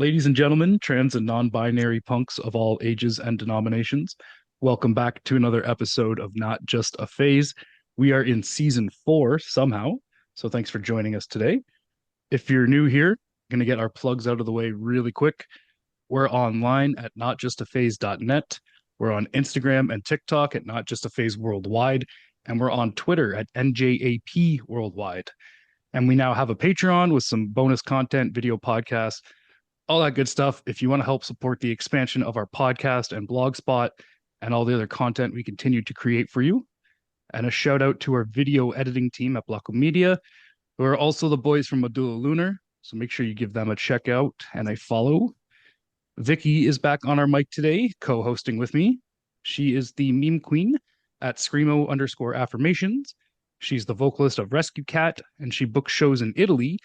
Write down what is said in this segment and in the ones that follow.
Ladies and gentlemen, trans and non-binary punks of all ages and denominations, welcome back to another episode of Not Just a Phase. We are in season 4 somehow, so thanks for joining us today. If you're new here, going to get our plugs out of the way really quick. We're online at notjustaphase.net. We're on Instagram and TikTok at Not Just a Phase Worldwide, and we're on Twitter at NJAP Worldwide. And we now have a Patreon with some bonus content, video podcasts, all that good stuff. If you want to help support the expansion of our podcast and blog spot and all the other content we continue to create for you. And a shout out to our video editing team at Blocko Media, who are also the boys from Medulla Lunar. So make sure you give them a check out and a follow. Vicky is back on our mic today, co-hosting with me. She is the meme queen at Screamo_affirmations. She's the vocalist of Rescue Cat, and she books shows in Italy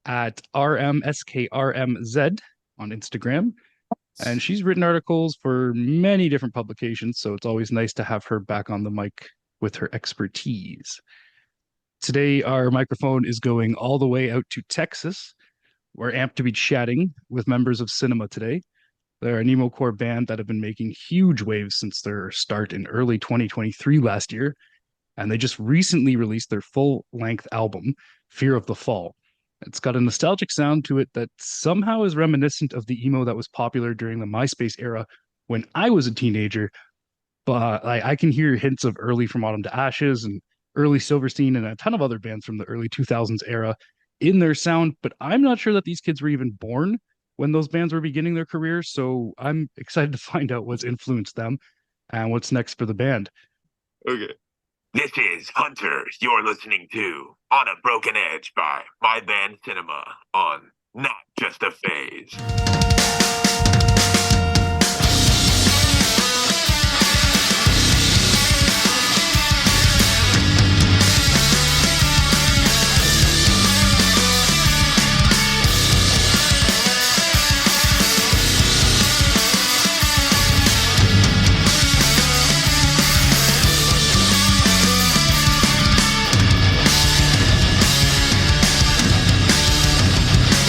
at RMSKRMZ on Instagram. And she's written articles for many different publications, so it's always nice to have her back on the mic with her expertise. Today, our microphone is going all the way out to Texas. We're amped to be chatting with members of Sinema today. They're an emocore band that have been making huge waves since their start in early 2023 last year, and they just recently released their full-length album, Fear of the Fall. It's got a nostalgic sound to it that somehow is reminiscent of the emo that was popular during the MySpace era when I was a teenager, but I can hear hints of early From Autumn to Ashes and early Silverstein and a ton of other bands from the early 2000s era in their sound, but I'm not sure that these kids were even born when those bands were beginning their careers, so I'm excited to find out what's influenced them and what's next for the band. Okay. This is Hunter. You're listening to On a Broken Edge by my band Sinema on Not Just a Phase.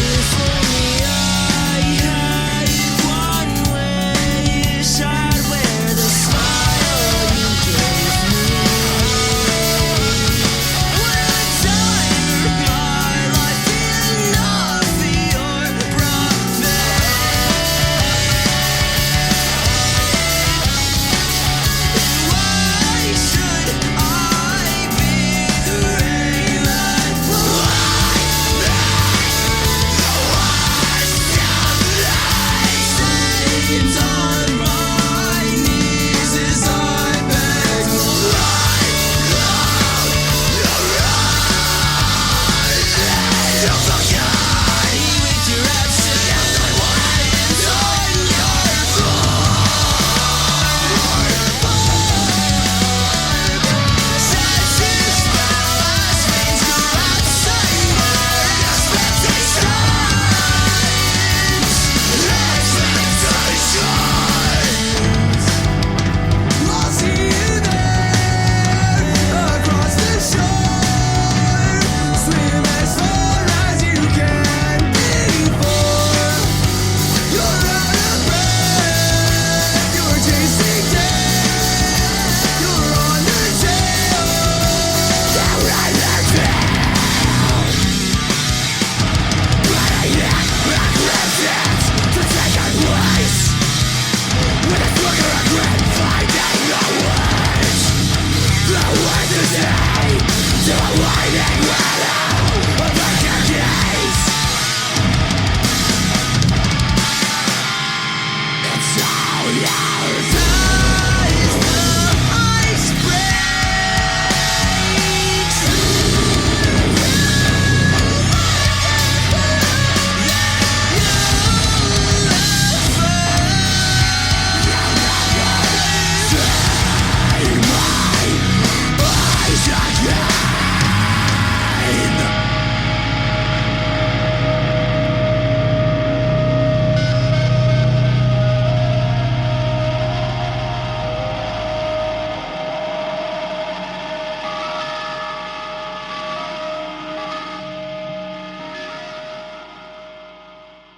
If only I had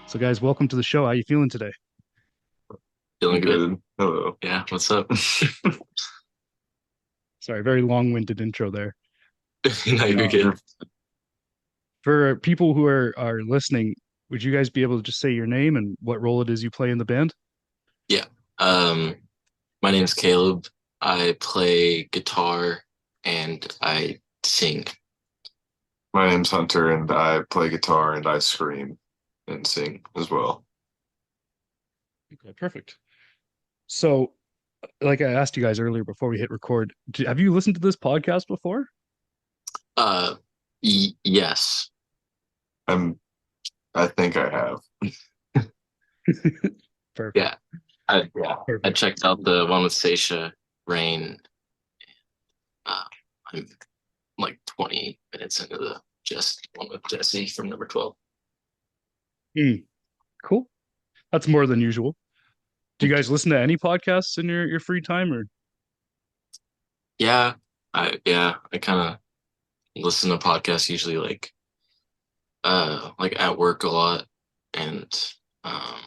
So, guys, welcome to the show. How you feeling today? Feeling good. Good. Hello. Yeah, what's up? Sorry, very long-winded intro there. No, you're Um, good. for people who are listening, would you guys be able to just say your name and what role it is you play in the band? Yeah. Um, my name's Caleb. I play guitar and I sing. My name's Hunter, and I play guitar and I scream and sing as well. Okay, perfect. So, like I asked you guys earlier before we hit record, have you listened to this podcast before? Uh, y yes. I'm. I think I have. Perfect. Yeah. I Perfect. checked out the one with Seisha, Rain. Uh, I'm like 20 minutes into the just one with Jesse from number 12. Hmm, cool. That's more than usual. Do you guys listen to any podcasts in your free time or Yeah. I kind of listen to podcasts usually like at work a lot and um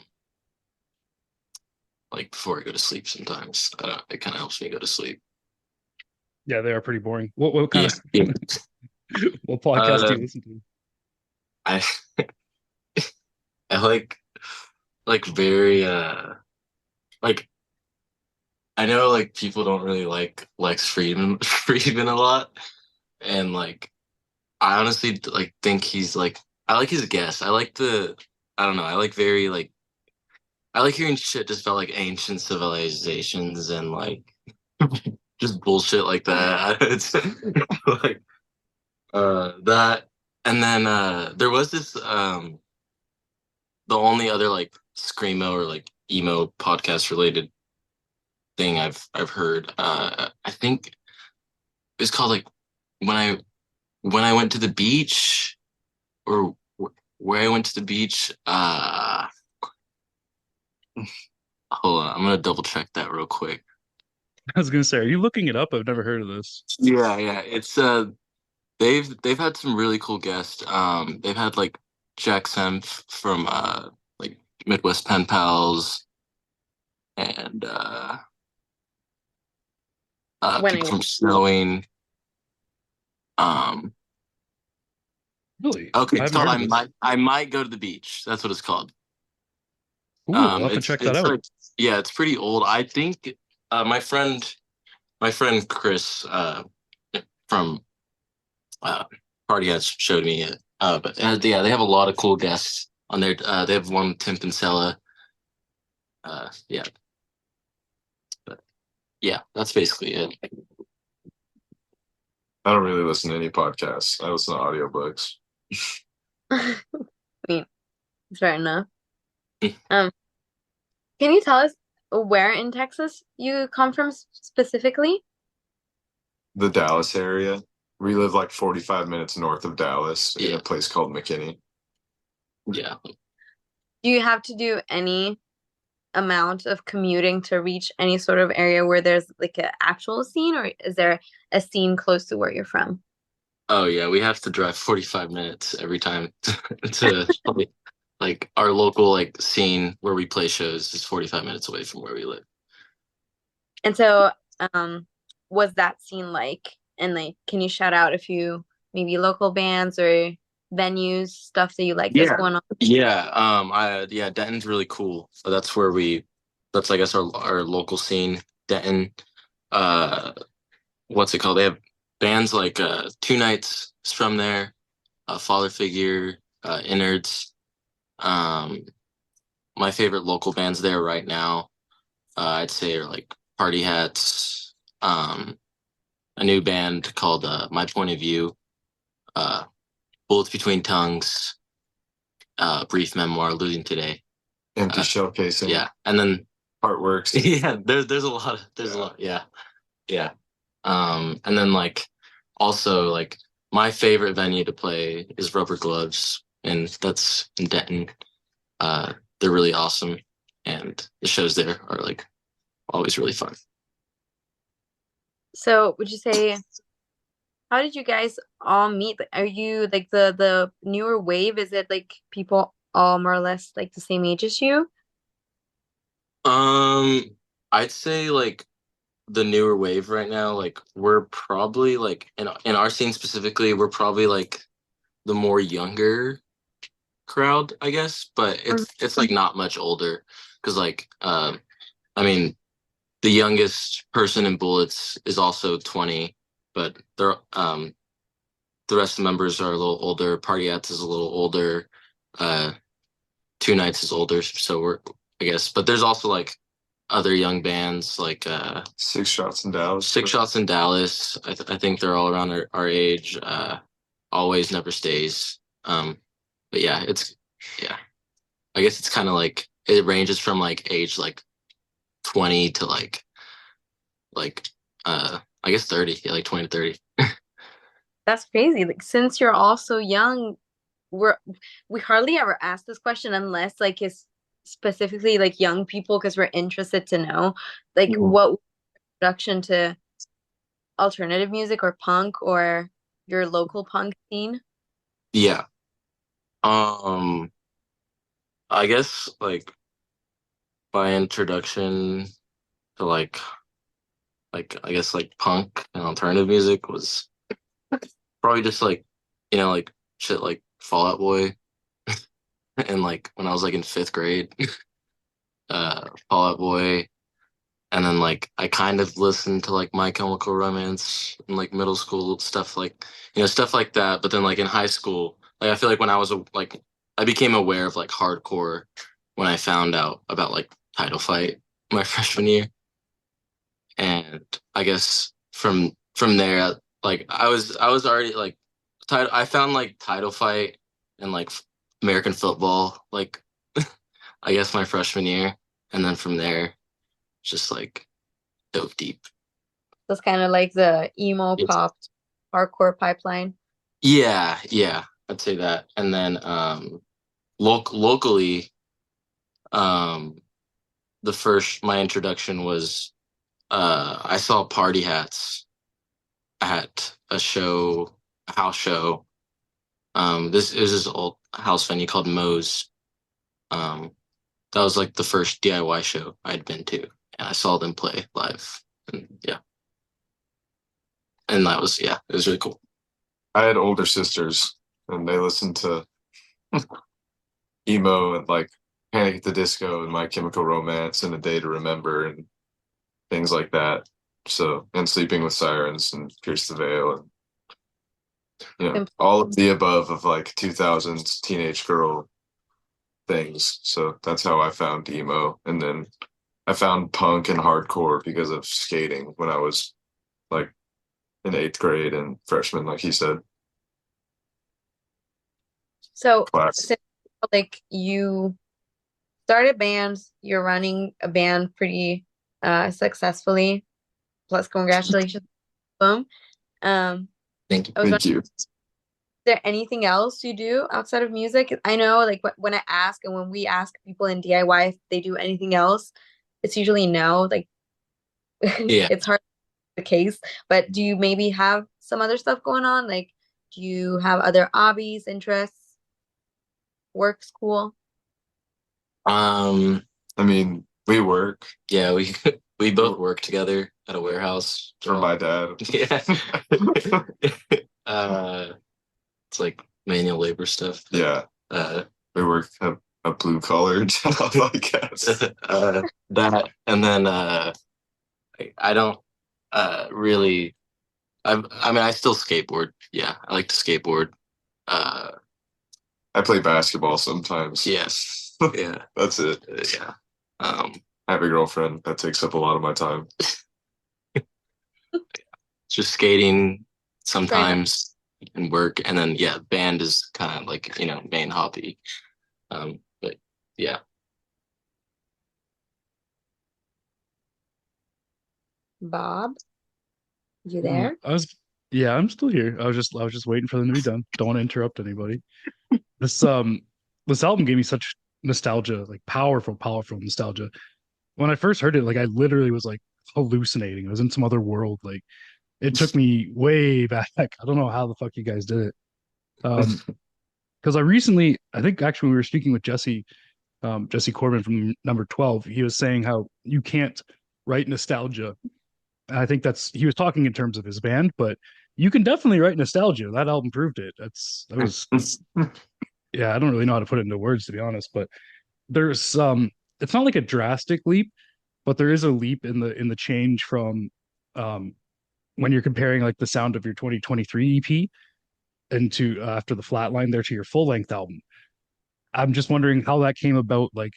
like before I go to sleep sometimes. It kind of helps me go to sleep. yeah, they are pretty boring. What kind Yeah. of Yeah. what podcast do Uh you listen to? I I like very like I know like people don't really like Lex Friedman Friedman a lot and like I honestly like think he's like I like his guests. I don't know. I like very like I like hearing shit just about like ancient civilizations and like just bullshit like that. It's like that and then there was this the only other like screamo or like emo podcast related thing I've heard. I think it's called like when I when I went to the beach or where I went to the beach. Hold on, I'm gonna double check that real quick. I was gonna say, are you looking it up? I've never heard of this. Yeah, it's they've had some really cool guests. They've had like Jack Senf from like Midwest Pen Pals and When I people went from to school. Snowing. Um, Really? okay, I it's haven't called heard of this. I might go to the beach. That's what it's called. Ooh, I'll have to check that It's out. like yeah, it's pretty old. I think my friend Chris from uh Party Hats showed me it. But yeah, they have a lot of cool guests on there. They have one Tim Pincella. Yeah, but yeah, that's basically it. I don't really listen to any podcasts. I listen to audiobooks. I mean, fair enough. Um, can you tell us where in Texas you come from specifically? The Dallas area. We live like 45 minutes north of Dallas in Yeah, a place called McKinney. yeah. Do you have to do any amount of commuting to reach any sort of area where there's like an actual scene, or is there a scene close to where you're from? Oh yeah, we have to drive 45 minutes every time to like our local like scene where we play shows is 45 minutes away from where we live. And so, um, was that scene like? And like, can you shout out a few maybe local bands or venues, stuff that you like that's Yeah. going on? Yeah, Denton's really cool. So that's I guess our local scene, Denton. Uh what's it called? They have bands like Two Nights is from there, Father Figure, Innards. Um my favorite local bands there right now, I'd say are like Party Hats, a new band called My Point of View, uh Bullets Between Tongues, Brief Memoir, Losing Today. Empty Uh, shell casing, yeah, and then Heartworks. yeah, there's a lot. There's a Yeah. lot. Yeah, yeah. And then like also like my favorite venue to play is Rubber Gloves, and that's in Denton. They're really awesome, and the shows there are like always really fun. So, would you say how did you guys all meet? Are you like the newer wave? Is it like people all more or less like the same age as you? Um, I'd say like the newer wave right now, like we're probably like in our scene specifically, we're probably like the more younger crowd, I guess, but Mhm. it's like not much older because like I mean the youngest person in Bullets is also 20, but they're the rest of the members are a little older. Party Hats is a little older. Uh, Two Nights is older, so we're I guess. But there's also like other young bands like Six Shots in Dallas. Six Shots in Dallas. I think they're all around our age. Always Never Stays. But yeah, yeah. I guess it's kind of like it ranges from like age like 20 to like I guess 30. Yeah, like 20 to 30. That's crazy. Like since you're all so young, we're we hardly ever ask this question unless like it's specifically like young people because we're interested to know like Mhm. what introduction to alternative music or punk or your local punk scene. Yeah. Um, I guess like by introduction to like I guess like punk and alternative music was probably just like like shit like Fall Out Boy and like when I was like in fifth grade, Fall Out Boy, and then like I kind of listened to like My Chemical Romance in like middle school stuff like stuff like that. But then like in high school, like I feel like when I was like I became aware of like hardcore when I found out about like Title Fight my freshman year, and I guess from there like I was already like title I found like Title Fight and like American football like I guess my freshman year, and then from there just like dove deep. That's kind of like the emo pop hardcore pipeline. Yeah, I'd say that. And then locally, um the first my introduction was I saw Party Hats at a house show. This is this old house venue called Moe's. Um that was like the first DIY show I'd been to. And I saw them play live. And yeah. And that was it was really cool. I had older sisters, and they listened to emo and like Panic at the Disco and My Chemical Romance and A Day to Remember and things like that. So, and Sleeping with Sirens and Pierce the Veil and all of the above of like 2000s teenage girl things. So that's how I found emo, and then I found punk and hardcore because of skating when I was like in eighth grade and freshman, like he said. So Class. since like you started bands, you're running a band pretty successfully. Plus, congratulations. Boom. Thank you. I was wondering, Thank you. is there anything else you do outside of music? I know, like when I ask and when we ask people in DIY if they do anything else, it's usually no. Like Yeah. it's hard the case. But do you maybe have some other stuff going on? Like, do you have other hobbies, interests, work, school? Um I mean, we work yeah, we both work together at a warehouse. for my dad. Yeah. uh it's like manual labor stuff. Yeah, Uh we work a blue collar job, I guess. that and then I don't really I mean I still skateboard. Yeah, I like to skateboard. Uh I play basketball sometimes. yes. Yeah. That's it. Yeah. Um I have a girlfriend that takes up a lot of my time. just skating Fair enough. sometimes and work, and then yeah, band is kind of like main hobby. But yeah. Bob, you Mm, there? I was, yeah, I'm still here. I was just waiting for them to be done. Don't want to interrupt anybody. This this album gave me such nostalgia, like powerful nostalgia. When I first heard it, like I literally was like hallucinating. I was in some other world. Like it took me way back. I don't know how the fuck you guys did it. Um, because I recently, I think actually when we were speaking with Jesse Corbin from Number 12, he was saying how you can't write nostalgia. And I think he was talking in terms of his band, but you can definitely write nostalgia. That album proved it. That was yeah, I don't really know how to put it into words to be honest, but there's it's not like a drastic leap, but there is a leap in the change from um when you're comparing like the sound of your 2023 EP into after the flatline there to your full length album. I'm just wondering how that came about, like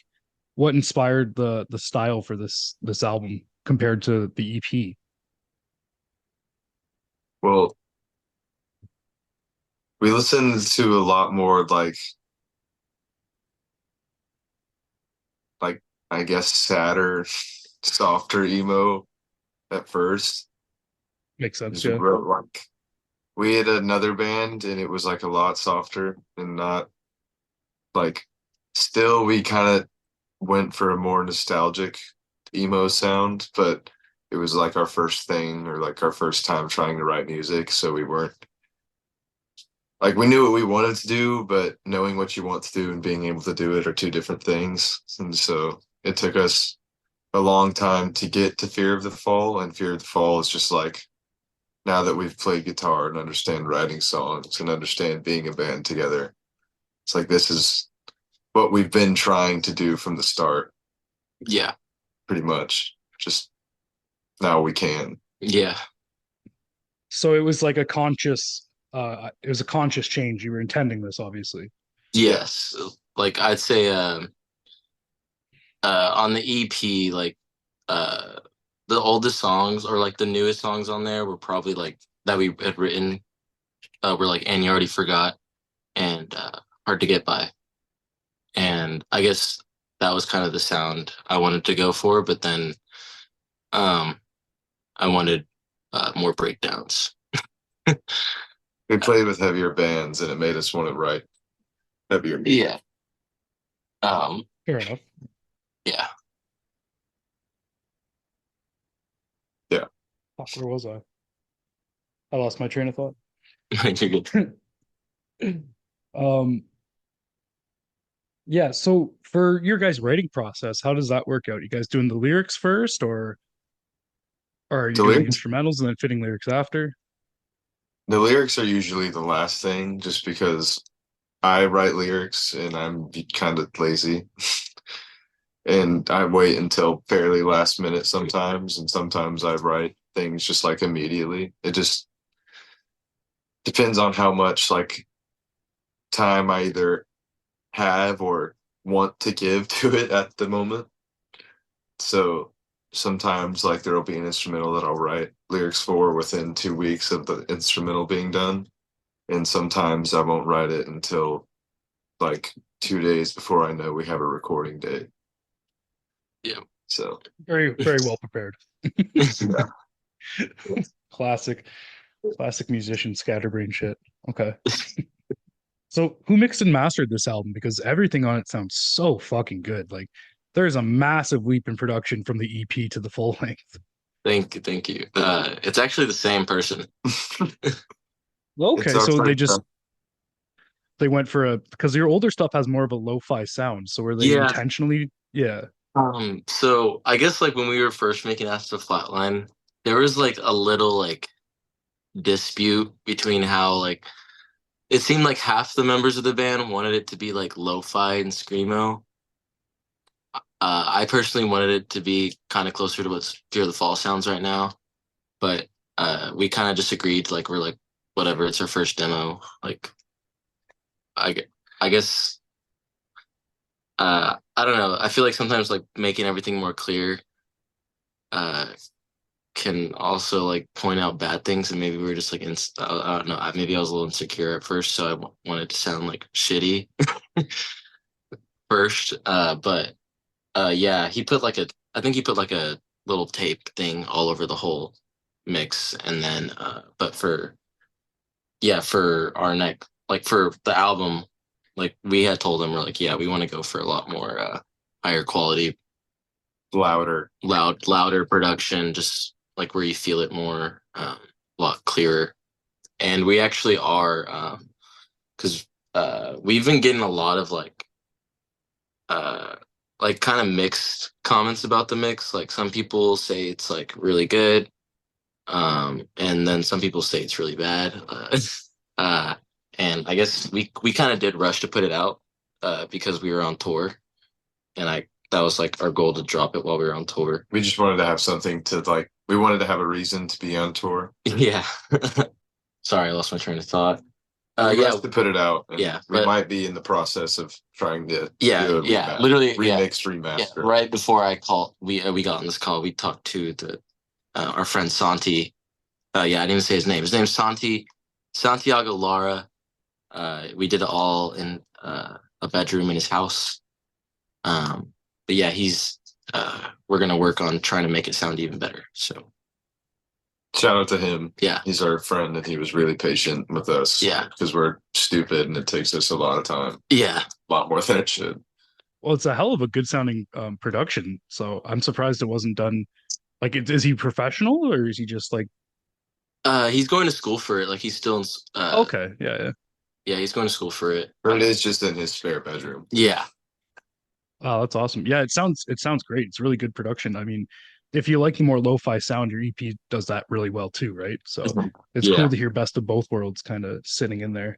what inspired the style for this album compared to the EP. Well, we listened to a lot more like I guess sadder, softer emo at first. Makes sense, 'Cause we yeah. wrote like we had another band and it was like a lot softer and not like still we kind of went for a more nostalgic emo sound, but it was like our first thing or like our first time trying to write music, so we weren't like we knew what we wanted to do, but knowing what you want to do and being able to do it are two different things. And so it took us a long time to get to Fear of the Fall, and Fear of the Fall is just like now that we've played guitar and understand writing songs and understand being a band together, it's like this is what we've been trying to do from the start, Yeah. pretty much. Just now we can. Yeah. So it was a conscious change. You were intending this, obviously. Yes. Like I'd say on the EP, like uh the oldest songs or like the newest songs on there were probably like that we had written were like And You Already Forgot and Hard to Get By. And I guess that was kind of the sound I wanted to go for, but then um I wanted more breakdowns. We played with heavier bands and it made us want to write heavier music. Yeah. Um Fair enough. yeah. Yeah. Fuck, where was I? I lost my train of thought. You're good. Um, yeah, so for your guys' writing process, how does that work out? You guys doing the lyrics first, or are you The doing the lyrics instrumentals and then fitting lyrics after? the lyrics are usually the last thing just because I write lyrics and I'm kind of lazy. And I wait until fairly last minute sometimes, and sometimes I write things just like immediately. It just depends on how much like time I either have or want to give to it at the moment. So sometimes like there'll be an instrumental that I'll write lyrics for within 2 weeks of the instrumental being done. And sometimes I won't write it until like 2 days before I know we have a recording date. Yeah. So Very, very well prepared. yeah. Classic, classic musician scatterbrain shit. Okay. So who mixed and mastered this album? Because everything on it sounds so fucking good. Like there's a massive leap in production from the EP to the full length. Thank you, thank you. It's actually the same person. It's Okay, our so first time. they went for a because your older stuff has more of a lo-fi sound. So were they Yeah. intentionally? Yeah. So I guess like when we were first making Asta Flatline, there was like a little like dispute between how like it seemed like half the members of the band wanted it to be like lo-fi and screamo. I personally wanted it to be kind of closer to what Fear the Fall sounds right now, but we kind of just agreed like we're like whatever, it's our first demo. Like I I guess I don't know. I feel like sometimes like making everything more clear uh can also like point out bad things, and maybe we were just like I don't know, maybe I was a little insecure at first, so wanted to sound like shitty first. But yeah, he put like a I think he put like a little tape thing all over the whole mix, and then but for yeah, for our neck, like for the album, like we had told him we're like, yeah, we want to go for a lot more higher quality, Louder. louder production, just like where you feel it more, a lot clearer. And we actually are, because we've been getting a lot of kind of mixed comments about the mix. Like some people say it's like really good, and then some people say it's really bad. Uh, and I guess we kind of did rush to put it out because we were on tour, and that was like our goal to drop it while we were on tour. We just wanted to have something to like. We wanted to have a reason to be on tour. Yeah. Sorry, I lost my train of thought. We Yeah, rushed to put it out. And yeah, we but- might be in the process of trying to literally remix, yeah, remaster. right before I called, we got on this call. We talked to our friend Santi. I didn't even say his name. His name's Santiago Lara. We did it all in a bedroom in his house. But yeah, we're gonna work on trying to make it sound even better. So Shout out to him. yeah, He's our friend, and he was really patient with us. Yeah. because we're stupid, and it takes us a lot of time. yeah. A lot more than it should. Well, it's a hell of a good sounding production. So I'm surprised it wasn't done. Like, is he professional or is he just like? He's going to school for it. Like he's still in. Okay, yeah. Yeah, he's going to school for it. Or it is just in his spare bedroom. Yeah. Oh, that's awesome. Yeah, it sounds great. It's really good production. I mean, if you like the more lo-fi sound, your EP does that really well too, right? So it's Yeah. cool to hear best of both worlds kind of sitting in there.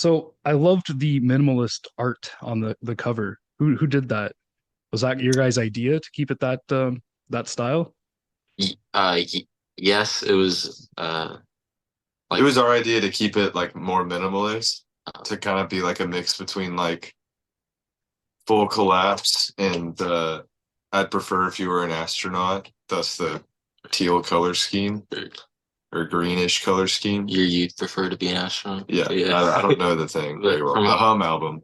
So I loved the minimalist art on the cover. Who did that? Was that your guys' idea to keep it that style? Y- y yes, it was It like was our idea to keep it like more minimalist, to kind of be like a mix between like full collapse and I'd prefer if you were an astronaut, thus the teal color scheme or greenish color scheme. your you'd prefer to be an astronaut. Yeah, Yeah. I don't know the thing very well. From The Hum album,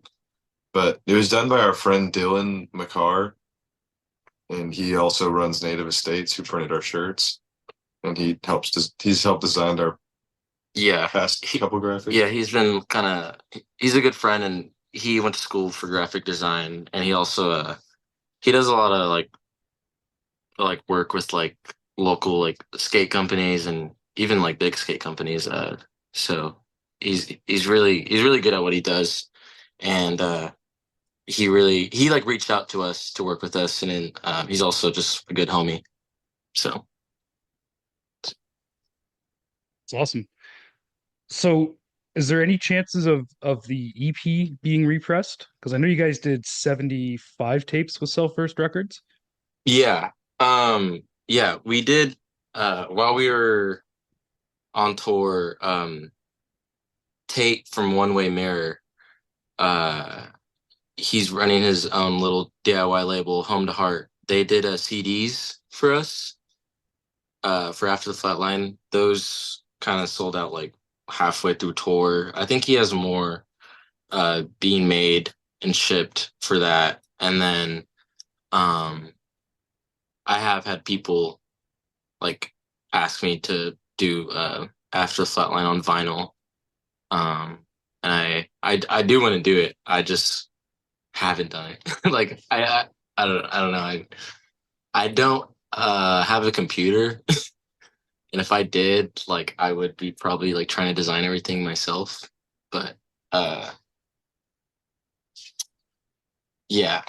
but it was done by our friend Dylan McCarr, and he also runs Native Estates, who printed our shirts, and he's helped design our yeah, past couple graphics. yeah, he's a good friend, and he went to school for graphic design, and he also he does a lot of like work with like local like skate companies and even like big skate companies. So he's really good at what he does, and he like reached out to us to work with us, and then he's also just a good homie. So It's awesome. So is there any chances of the EP being repressed? Because I know you guys did 75 tapes with Self First Records. yeah, yeah, we did while we were on tour. Tate from One Way Mirror, uh, he's running his own little DIY label, Home to Heart. They did CDs for us for After the Flatline. Those kind of sold out like halfway through tour. I think he has more being made and shipped for that. And then um, I have had people like ask me to do After the Flatline on vinyl. Um, and I do want to do it. I just haven't done it. Like I don't know. I don't have a computer. And if I did, like I would be probably like trying to design everything myself. But uh yeah.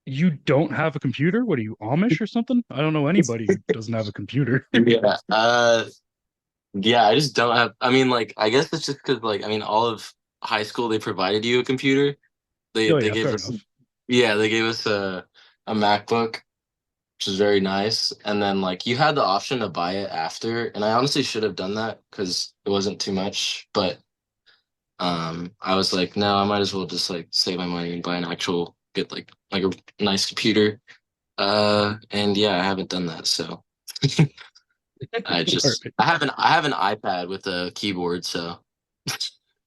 You don't have a computer? What are you, Amish or something? I don't know anybody who doesn't have a computer. Yeah. Yeah, I just don't have I mean like I guess it's just because like I mean all of high school they provided you a computer. Oh They yeah, gave fair us enough. yeah, they gave us a MacBook, which is very nice. And then like you had the option to buy it after, and I honestly should have done that because it wasn't too much. But I was like, no, I might as well just like save my money and buy an actual get like a nice computer. And yeah, I haven't done that, so All right, I have an iPad with a keyboard, so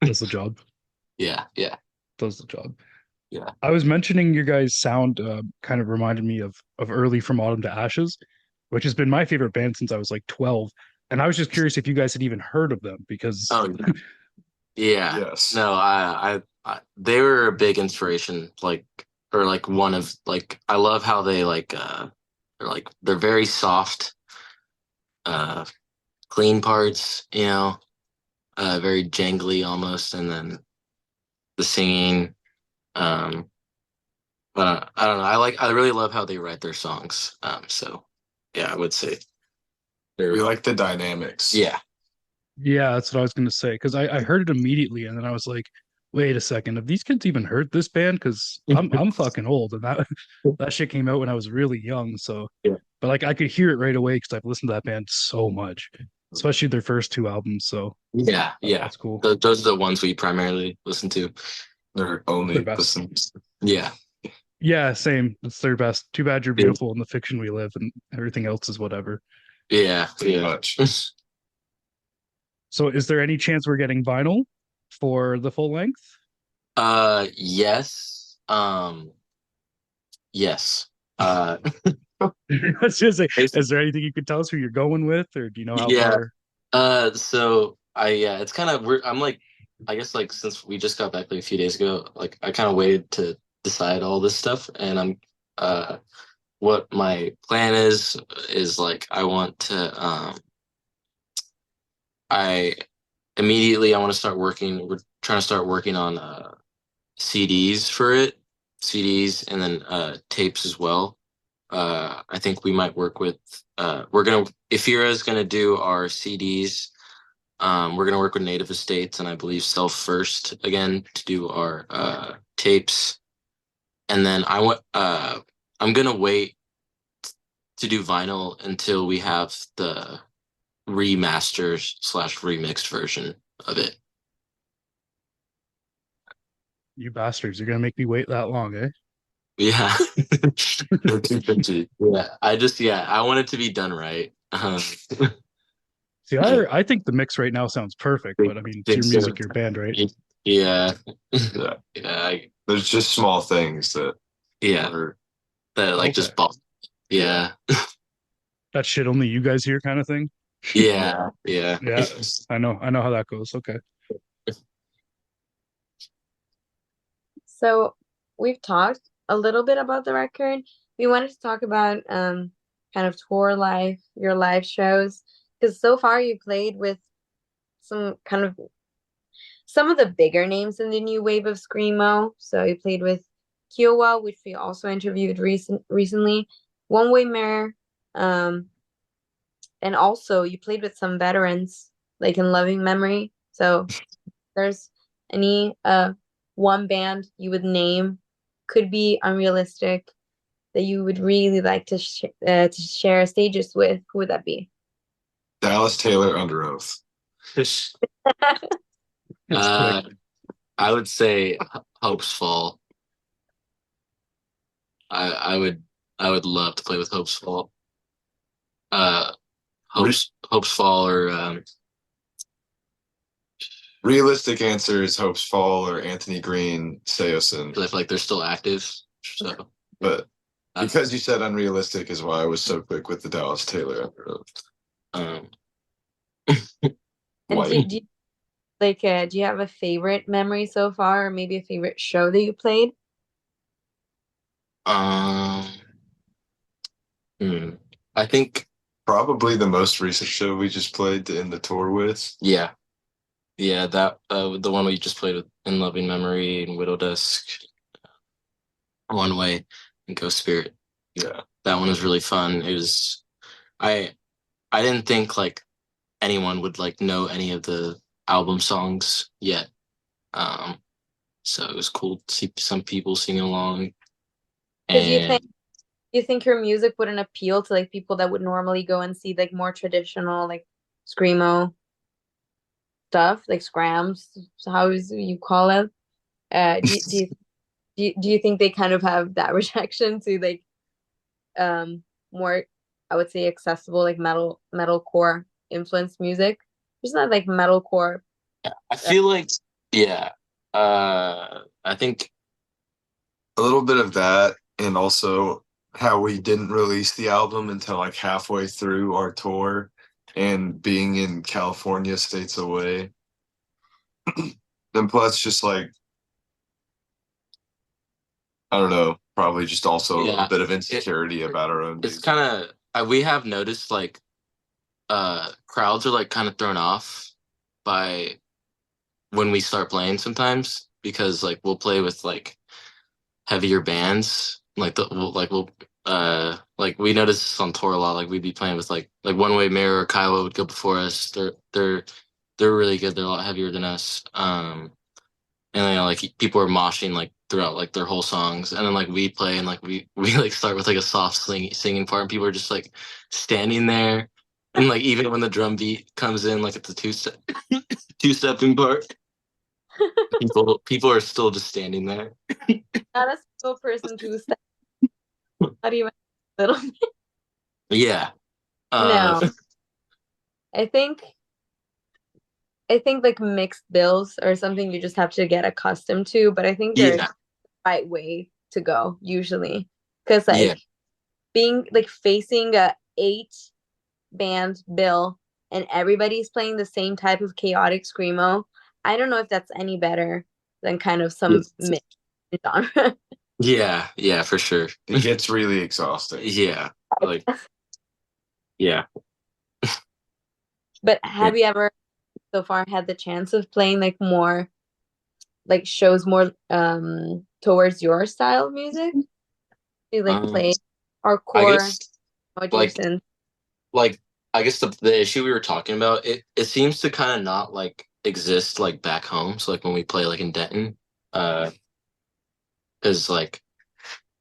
does the job. yeah, yeah, Does the job. yeah. I was mentioning your guys' sound kind of reminded me of early From Autumn to Ashes, which has been my favorite band since I was like 12. And I was just curious if you guys had even heard of them because Oh yeah. Yes. No, they were a big inspiration, like or like one of like I love how they they're very soft, uh clean parts, very jangly almost, and then the singing, um but I don't know, I really love how they write their songs. So yeah, I would say they're We like the dynamics. yeah. yeah, that's what I was going to say. Because I heard it immediately and then I was like, wait a second, have these kids even heard this band? Because I'm fucking old and that that shit came out when I was really young. So, Yeah. but like I could hear it right away because I've listened to that band so much, especially their first two albums. So Yeah, yeah. that's cool. Those are the ones we primarily listen to. They're Their only best. Yeah. Yeah, same. It's their best. Too bad you're Yeah. beautiful in the fiction we live, and everything else is whatever. Yeah, pretty yeah. much. So, is there any chance we're getting vinyl for the full length? Yes. Yes. I was just say, is there anything you could tell us who you're going with, or do you know how Yeah. far? So yeah, it's kind of weird. I'm like, I guess like since we just got back like a few days ago, like I kind of waited to decide all this stuff, and what my plan is like I want to I I want to start working. We're trying to start working on CDs for it, CDs, and then tapes as well. I think we might work with we're gonna Ifira is gonna do our CDs. We're gonna work with Native Estates and I believe Self First again to do our tapes. And then I'm gonna wait to do vinyl until we have the remasters slash remixed version of it. You bastards, you're gonna make me wait that long, eh? Yeah. They're too picky. I want it to be done right. See, I think the mix right now sounds perfect, but I mean, it's Think your so. music, your band, right? Yeah. Yeah. Yeah. There's just small things that Yeah. are That like Okay. just ball. Yeah. That shit only you guys hear kind of thing. Yeah. Yeah. Yeah, I know how that goes. Okay. So we've talked a little bit about the record. We wanted to talk about kind of tour life, your live shows, because so far you played with some kind of some of the bigger names in the new wave of screamo. So you played with Kiowa, which we also interviewed recently, One Way Mirror, um, and also you played with some veterans like in Loving Memory. So there's any one band you would name, could be unrealistic, that you would really like to share stages with, who would that be? Dallas Taylor under oath. It's quick. I would say Hope's Fall. I would love to play with Hope's Fall. Uh, Hope's Fall or Realistic answer is Hope's Fall or Anthony Green, Seosin. I feel like they're still active. So, But because you said unrealistic is why I was so quick with the Dallas Taylor under oath. um, And White. do you have a favorite memory so far, or maybe a favorite show that you played? um, I think Probably the most recent show we just played to end the tour with. yeah, that the one we just played with In Loving Memory and Widow Dusk, One Way, and Ghost Spirit. Yeah. That one was really fun. It was I I didn't think like anyone would like know any of the album songs yet. Um, so it was cool to see some people singing along. Because And you think your music wouldn't appeal to like people that would normally go and see like more traditional like screamo stuff, like scrams, how is you call it? Do you think they kind of have that rejection to like more, I would say, accessible like metalcore influenced music? It's not like metalcore. I feel like yeah. I think A little bit of that, and also how we didn't release the album until like halfway through our tour and being in California states away. And plus just like I don't know, probably just also yeah, a bit of insecurity about our own it's music. kind of we have noticed like crowds are like kind of thrown off by when we start playing sometimes because like we'll play with like heavier bands like we noticed this on tour a lot, like we'd be playing with like One Way Mirror or Kiowa would go before us. They're really good. They're a lot heavier than us. And then like people are moshing like throughout like their whole songs, and then like we play and like we like start with like a soft singing part, and people are just like standing there, and like even when the drum beat comes in, like it's a two-stepping part, people are still just standing there. Not a single person to step, not even a little. Yeah. No, I think like mixed bills or something you just have to get accustomed to, but I think there's Yeah. right way to go usually, because Yeah. like being like facing a 8 band bill and everybody's playing the same type of chaotic screamo, I don't know if that's any better than kind of some mix genre. Yeah, for sure. It gets really exhausting. Yeah. Like yeah. But have you ever so far had the chance of playing like more like shows more towards your style of music? You like Um play I hardcore guess like adjacent? like I guess the issue we were talking about, it seems to kind of not like exist like back home. So like when we play like in Denton, uh, because like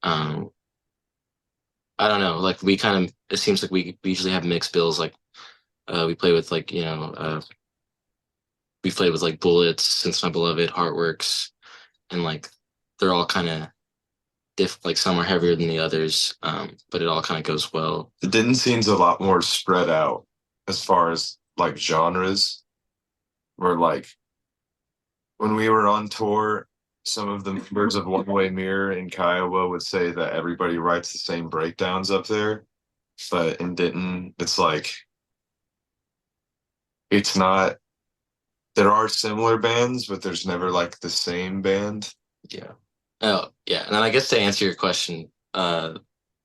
um I don't know, like we kind of it seems like we usually have mixed bills. Like we play with like we played with like Bullets, Since My Beloved, Heartworks, and like they're all kind of like some are heavier than the others, but it all kind of goes well. The Denton scene's a lot more spread out as far as like genres. Where like when we were on tour, some of the members of One Way Mirror in Kiowa would say that everybody writes the same breakdowns up there. But in Denton, it's like it's not there are similar bands, but there's never like the same band. Yeah. Oh, yeah. And then I guess to answer your question, the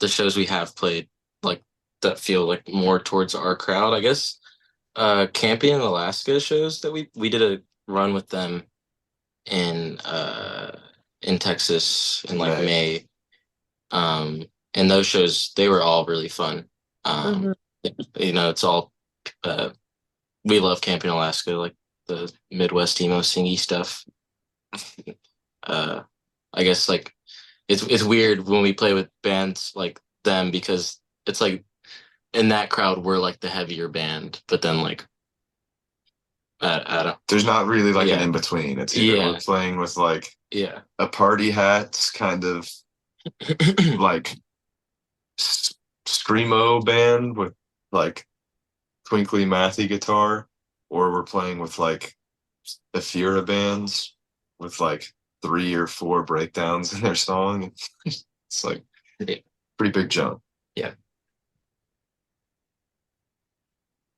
shows we have played like that feel like more towards our crowd, I guess. Campy in Alaska shows that we did a run with them in Texas in like May. May. And those shows they were all really fun. Hmm. It's all uh we love Camping Alaska, like the Midwest emo singy stuff. Uh I guess like it's weird when we play with bands like them because it's like in that crowd we're like the heavier band, but then like I don't There's not really like an yeah in between. It's either we're yeah playing with like yeah a party hat kind of like screamo band with like twinkly mathy guitar, or we're playing with like Ephira bands with like 3 or 4 breakdowns in their song. It's like pretty big jump. yeah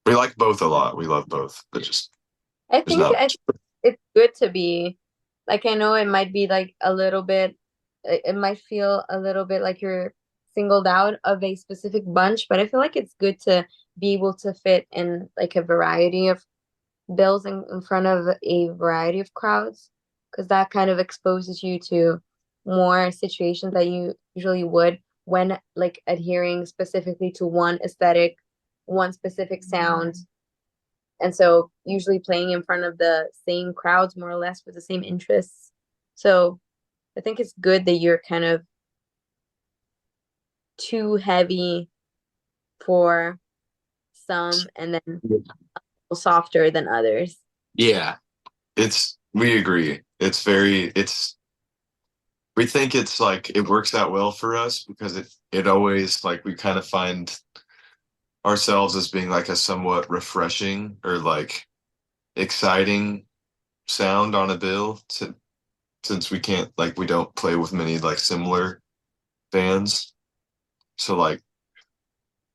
We like both a lot. We love both, but just there's I not think it's good to be like I know it might be like a little bit it might feel a little bit like you're singled out of a specific bunch, but I feel like it's good to be able to fit in like a variety of bills in front of a variety of crowds because that kind of exposes you to more situations that you usually would when like adhering specifically to one aesthetic, one specific sound. And so usually playing in front of the same crowds more or less with the same interests. So I think it's good that you're kind of too heavy for some and then softer than others. yeah we agree. We think it's like it works out well for us because it always like we kind of find ourselves as being like a somewhat refreshing or like exciting sound on a bill since we can't like we don't play with many like similar bands. So like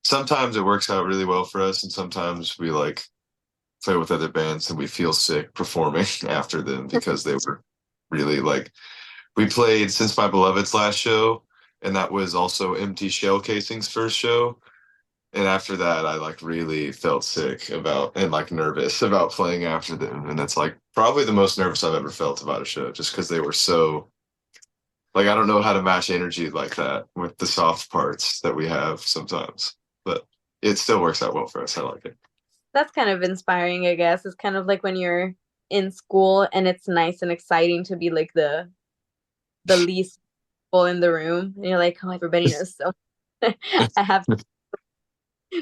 sometimes it works out really well for us and sometimes we like play with other bands and we feel sick performing after them because they were really like we played Since My Beloved's last show and that was also Empty Shell Casing's first show. And after that, I like really felt sick about and like nervous about playing after them. And that's like probably the most nervous I've ever felt about a show, just because they were so like I don't know how to match energy like that with the soft parts that we have sometimes. But it still works out well for us. I like it. That's kind of inspiring, I guess. It's kind of like when you're in school and it's nice and exciting to be like the least people in the room. And you're like, oh, everybody knows so I have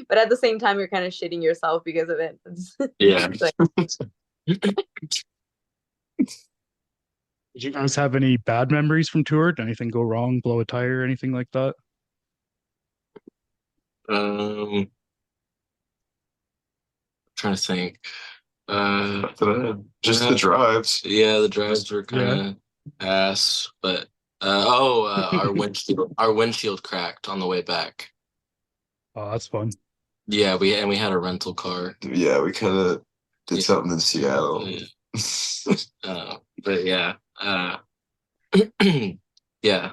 but at the same time you're kind of shitting yourself because of it. yeah It's like Did you guys have any bad memories from tour? Did anything go wrong, blow a tire, anything like that? um trying to think Just the drives. yeah the drives were kind Yeah. of ass, but our windshield cracked on the way back. Oh, that's fun. Yeah, we had a rental car. Yeah, we kind of did Yeah. something in Seattle. But yeah, yeah.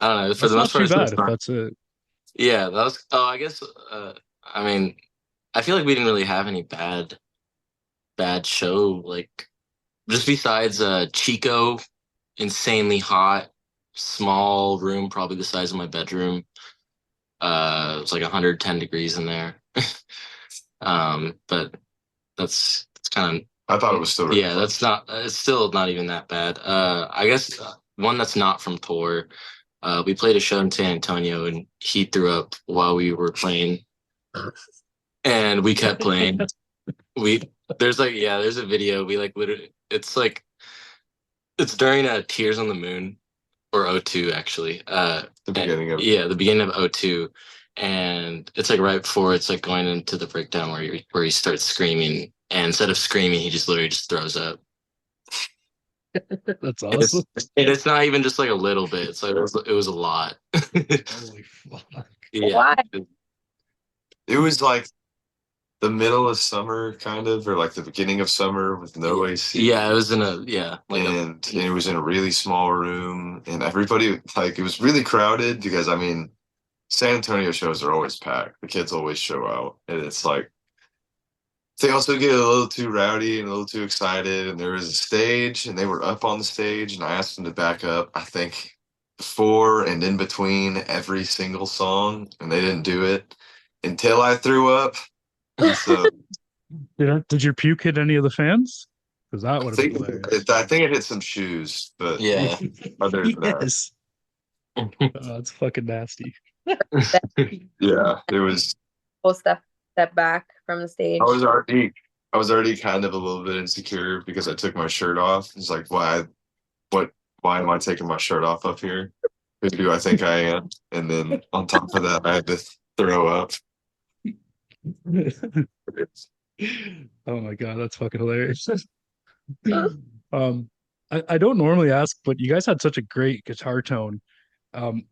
I don't know. For That's the not most part, too it's been bad if fun. that's it. Yeah, that was. Oh, I guess. I mean, I feel like we didn't really have any bad show. Like just besides Chico, insanely hot, small room, probably the size of my bedroom. It was like 110 degrees in there. But that's kind of I thought it was still really yeah. fun. That's not. It's still not even that bad. I guess one that's not from tour. We played a show in San Antonio, and he threw up while we were playing, and we kept playing. We there's like yeah, there's a video. We like literally. It's during Tears on the Moon or O2 actually. The beginning of yeah, the beginning of O2, and it's like right before it's like going into the breakdown where he starts screaming, and instead of screaming, he just literally just throws up. That's And it's, awesome. and it's not even just like a little bit. It's like it was a lot. Holy fuck. Yeah. Why? it was like the middle of summer, kind of, or like the beginning of summer with no AC. Yeah, it was in a and it was in a really small room, and everybody like it was really crowded because I mean, San Antonio shows are always packed. The kids always show out, and it's like they also get a little too rowdy and a little too excited. And there was a stage, and they were up on the stage, and I asked them to back up. I think before and in between every single song, and they didn't do it until I threw up. And so Did your puke hit any of the fans? Because that I would have been think hilarious. I think it hit some shoes, but yeah. other than that, Yes. That's fucking nasty. yeah, it was. We'll step back from the stage. I was already kind of a little bit insecure because I took my shirt off. It's like why am I taking my shirt off up here? Who do I think I am? And then on top of that, I had to throw up. Oh my god, that's fucking hilarious. um I don't normally ask, but you guys had such a great guitar tone. Um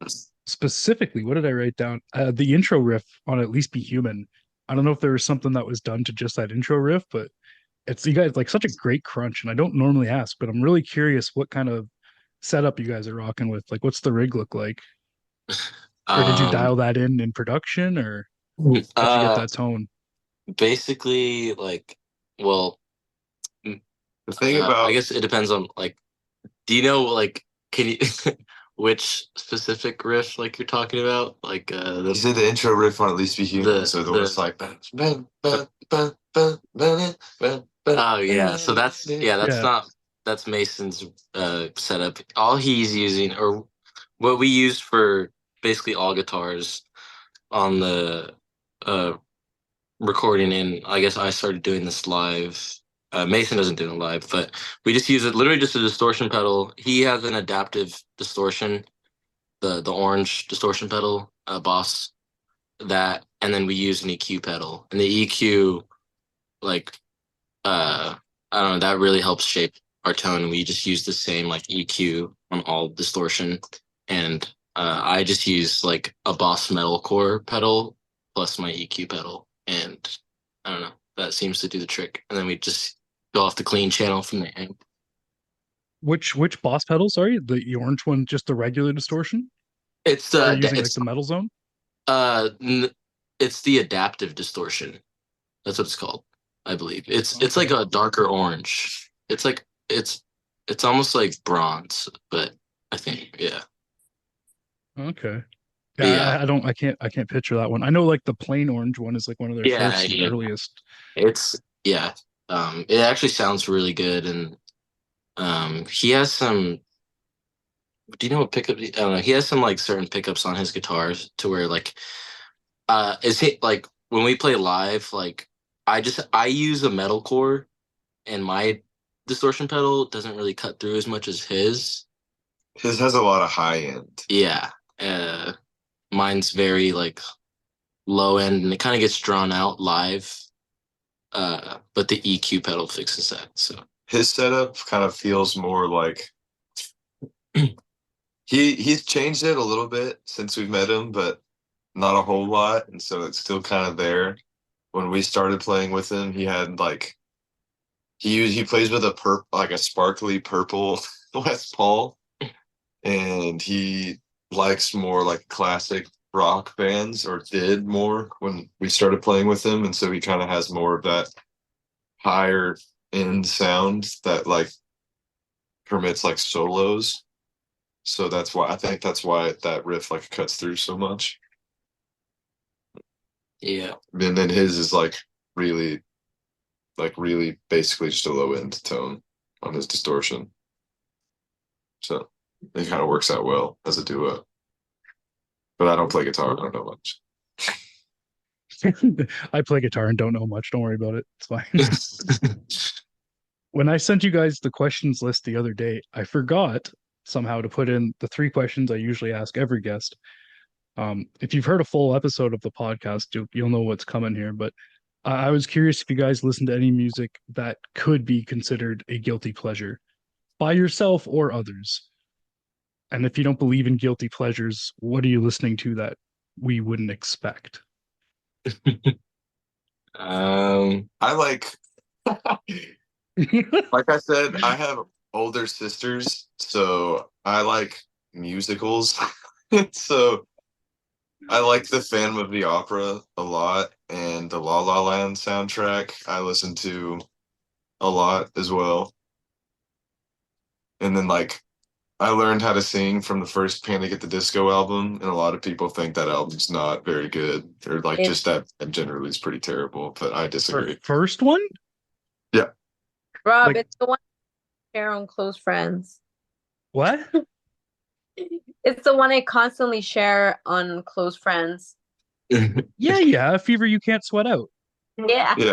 Specifically, what did I write down? The intro riff on At Least Be Human. I don't know if there was something that was done to just that intro riff, but it's you guys like such a great crunch. And I don't normally ask, but I'm really curious what kind of setup you guys are rocking with. Like, what's the rig look like? Or did you dial that in production, or how'd you get that tone? Basically like well The thing about I guess it depends on like do you know like can you which specific riff like you're talking about? Like you said the intro riff on At Least Be Human, so there was like oh yeah, so that's Yeah. not that's Mason's setup. All he's using or what we use for basically all guitars on the uh recording, and I guess I started doing this live. Mason doesn't do it live, but we just use it literally just a distortion pedal. He has an adaptive distortion, the orange distortion pedal, Boss, that, and then we use an EQ pedal. And the EQ, like, I don't know, that really helps shape our tone. We just use the same like EQ on all distortion, and I just use like a Boss metalcore pedal plus my EQ pedal, and I don't know, that seems to do the trick. And then we just go off the clean channel from the amp. Which Boss pedal? Sorry, the orange one, just the regular distortion, It's or are you using like the metal zone? uh n- it's the adaptive distortion. That's what it's called, I believe. It's like Okay. a darker orange. It's like it's almost like bronze, but I think yeah. Okay. But Yeah, yeah, I can't picture that one. I know like the plain orange one is like one of their yeah, first and yeah. earliest. It's yeah. It actually sounds really good, and he has some. Do you know what pickup? I don't know. He has some like certain pickups on his guitars to where like is he like when we play live like I use a metal core and my distortion pedal doesn't really cut through as much as his. his has a lot of high end. Yeah. Uh Mine's very like low end and it kind of gets drawn out live. But the EQ pedal fixes that. So His setup kind of feels more like he's changed it a little bit since we've met him, but not a whole lot, and so it's still kind of there. When we started playing with him, he had like he plays with a sparkly purple Les Paul, and he likes more like classic rock bands, or did more when we started playing with him, and so he kind of has more of that higher end sound that like permits like solos. So that's why I think that's why that riff like cuts through so much. yeah. And then his is like really, really basically just a low end tone on his distortion. So it kind of works out well as a duo. But I don't play guitar. I don't know much. I play guitar and don't know much. Don't worry about it. It's fine. When I sent you guys the questions list the other day, I forgot somehow to put in the 3 questions I usually ask every guest. If you've heard a full episode of the podcast, you'll know what's coming here. But I was curious if you guys listen to any music that could be considered a guilty pleasure by yourself or others. And if you don't believe in guilty pleasures, what are you listening to that we wouldn't expect? I like I said, I have older sisters, so I like musicals. So I like the Phantom of the Opera a lot, and the La La Land soundtrack I listen to a lot as well. And then I learned how to sing from the first Panic at the Disco album, and a lot of people think that album's not very good, or It- just that generally is pretty terrible, but I disagree. First one? Yeah. Rob, Like- it's the one I share on close friends. What? It's the one I constantly share on close friends. Yeah. Fever You Can't Sweat Out. Yeah. Yeah.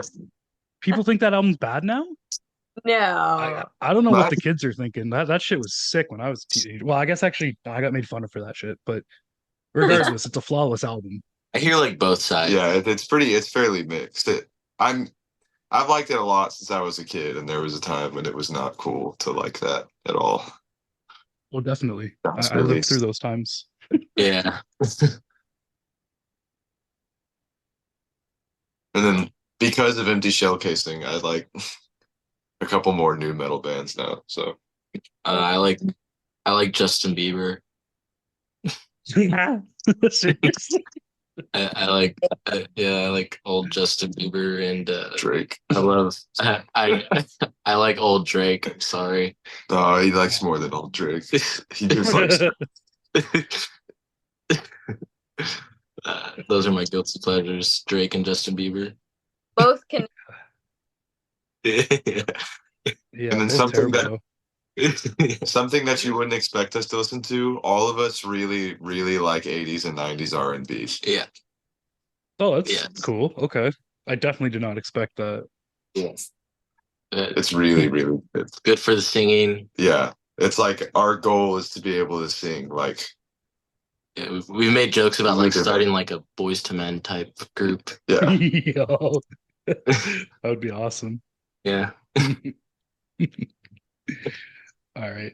People think that album's bad now? No. I don't know what My- the kids are thinking. That shit was sick when I was a teenager. Well, I guess actually I got made fun of for that shit, but regardless, it's a flawless album. I hear like both sides. Yeah, it's fairly mixed. I've liked it a lot since I was a kid, and there was a time when it was not cool to like that at all. Well, definitely. That was I lived released. through those times. Yeah. And then because of Empty Shell Casing, I like a couple more new metal bands now. So I like Justin Bieber. Seriously? I like I like old Justin Bieber and Drake. I like old Drake. I'm sorry. No, he likes more than old Drake. He just likes Those are my guilty pleasures, Drake and Justin Bieber. Both can. Yeah. Yeah, And then both something terrible, that- something that you wouldn't expect us to listen to. All of us really, really like 80s and 90s R&B. Yeah. though. Oh, that's Yes. cool. Okay. I definitely did not expect that. Yes. It's really, really good. Good for the singing. Yeah. It's like our goal is to be able to sing like Yeah, we've made jokes about like Look at starting like a Boys to Men type group. yeah. Yo, that would be awesome. Yeah. All right.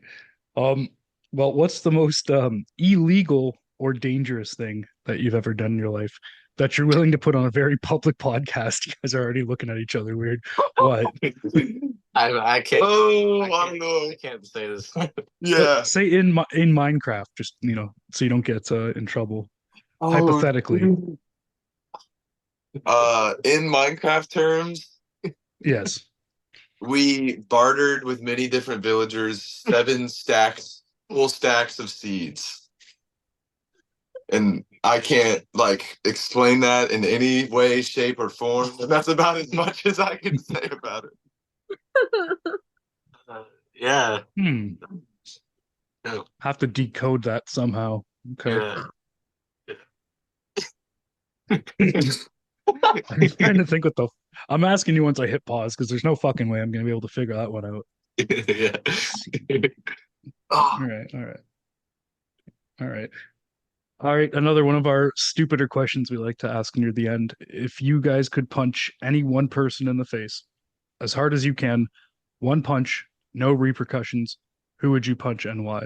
Well, what's the most illegal or dangerous thing that you've ever done in your life that you're willing to put on a very public podcast? You guys are already looking at each other weird. What? I can't. Oh, I I can't, don't know. I can't say this. Yeah. Say in Minecraft, just so you don't get in trouble. Hypothetically. In Minecraft terms, Yes. we bartered with many different villagers full stacks of seeds. And I can't explain that in any way, shape, or form. And that's about as much as I can say about it. Yeah. Oh. Have to decode that somehow. Okay. Yeah. I'm trying to think what the. I'm asking you once I hit pause because there's no fucking way I'm gonna be able to figure that one out. Yeah. All right. All right. Another one of our stupider questions we like to ask near the end. If you guys could punch any one person in the face as hard as you can, one punch, no repercussions, who would you punch and why?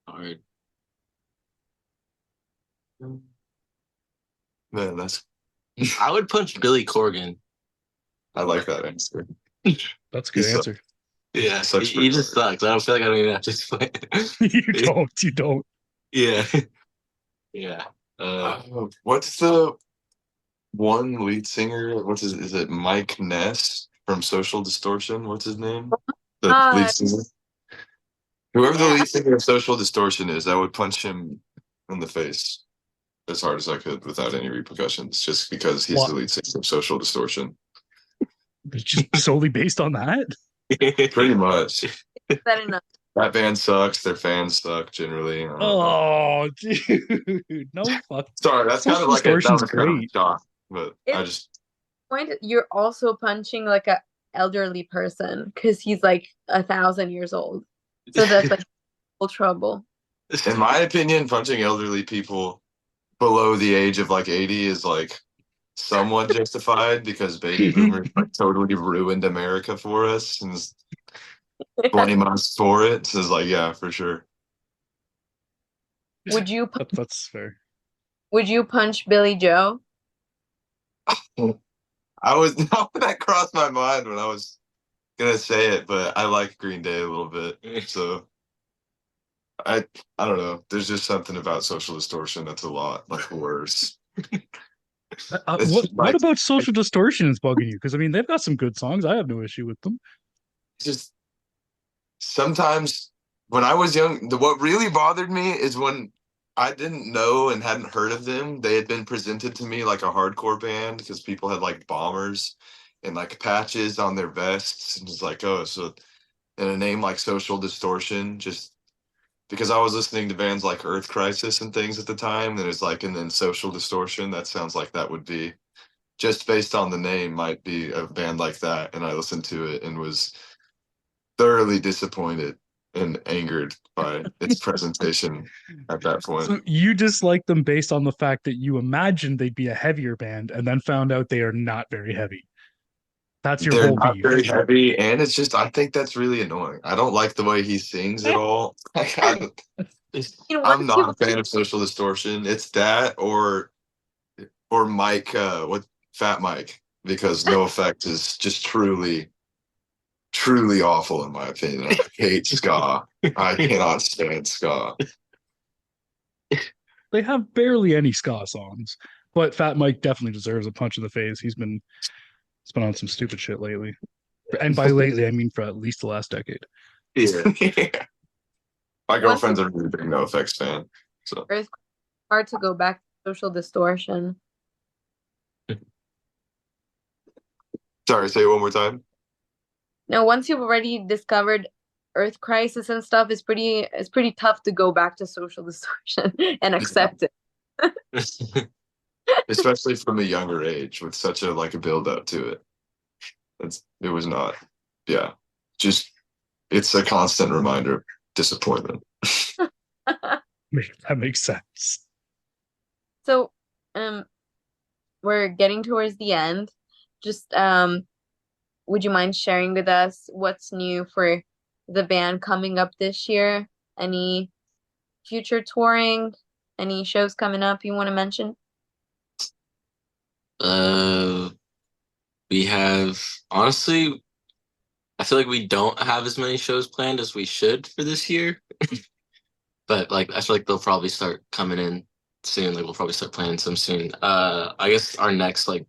All right. Man, I would punch Billy Corgan. I like that answer. That's a good He's answer. Yeah, Such he just retard. sucks. I don't feel like I don't even have to explain it. You don't. Yeah. Yeah. What's the one lead singer? Is it Mike Ness from Social Distortion? What's his name? The lead singer. Whoever the Yeah. lead singer of Social Distortion is, I would punch him in the face as hard as I could without any repercussions, just because he's the What? lead singer of Social Distortion. It's just solely based on that? Pretty much. That enough. That band sucks. Their fans suck generally. I don't know. Oh, dude. No fuck. Sorry, that's kind of Social like that Distortion's was kind of a great. shock, but I It's just point you're also punching like a elderly person because he's like 1,000 years old. So that's like full trouble. in my opinion, punching elderly people below the age of like 80 is like somewhat justified because baby boomers like totally ruined America for us and blame us for it. So it's like, yeah, for sure. Would you That's fair. would you punch Billy Joe? I was not that crossed my mind when I was gonna say it, but I like Green Day a little bit. So I don't know. There's just something about Social Distortion that's a lot like worse. It's What just what like about Social Distortion is bugging you? Because I mean, they've got some good songs. I have no issue with them. just sometimes when I was young, what really bothered me is when I didn't know and hadn't heard of them. They had been presented to me like a hardcore band because people had like bombers and like patches on their vests. And it's like, oh, so and a name like Social Distortion, just because I was listening to bands like Earth Crisis and things at the time. And it's like, and then Social Distortion, that sounds like that would be just based on the name, might be a band like that. And I listened to it and was thoroughly disappointed and angered by its presentation at that point. So you dislike them based on the fact that you imagined they'd be a heavier band and then found out they are not very heavy. That's your They're whole not beef. very heavy, and it's just I think that's really annoying. I don't like the way he sings at all. Like, You know, I'm once you not a fan of Social Distortion. It's that or Mike, what Fat Mike, because No Effect is just truly awful in my opinion. I hate ska. I cannot stand ska. They have barely any ska songs, but Fat Mike definitely deserves a punch in the face. He's been on some stupid shit lately, and by lately I mean for at least the last decade. Yeah. My once you girlfriend's a really big No Effects fan. So it's hard to go back to Social Distortion. sorry, say it one more time. Now, once you've already discovered Earth Crisis and stuff, it's pretty tough to go back to Social Distortion and accept it. Especially from a younger age with such a like a build up to it. It was not. Yeah. Just it's a constant reminder of disappointment. That makes sense. So, we're getting towards the end. Just would you mind sharing with us what's new for the band coming up this year? Any future touring? Any shows coming up you want to mention? Uh, we have honestly, I feel like we don't have as many shows planned as we should for this year. But like, I feel like they'll probably start coming in soon. Like, we'll probably start planning some soon. I guess our next like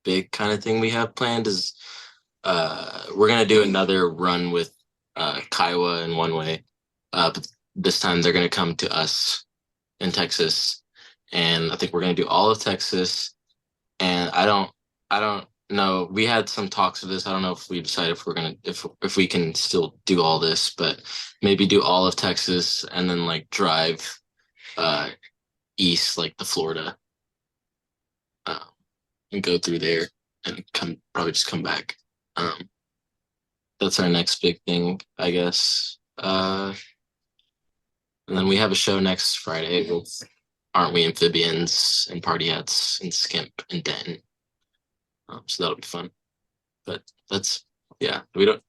big kind of thing we have planned is we're gonna do another run with Kiowa in one way. But this time they're gonna come to us in Texas, and I think we're gonna do all of Texas. And I don't know. We had some talks of this. I don't know if we decided if we're gonna if we can still do all this, but maybe do all of Texas and then like drive uh east like to Florida, uh, and go through there and come probably just come back. Um, that's our next big thing, I guess. And then we have a show next Friday with Aren't We Amphibians and Party Hats and Skimp and Denton. So that'll be fun. But that's yeah, we don't.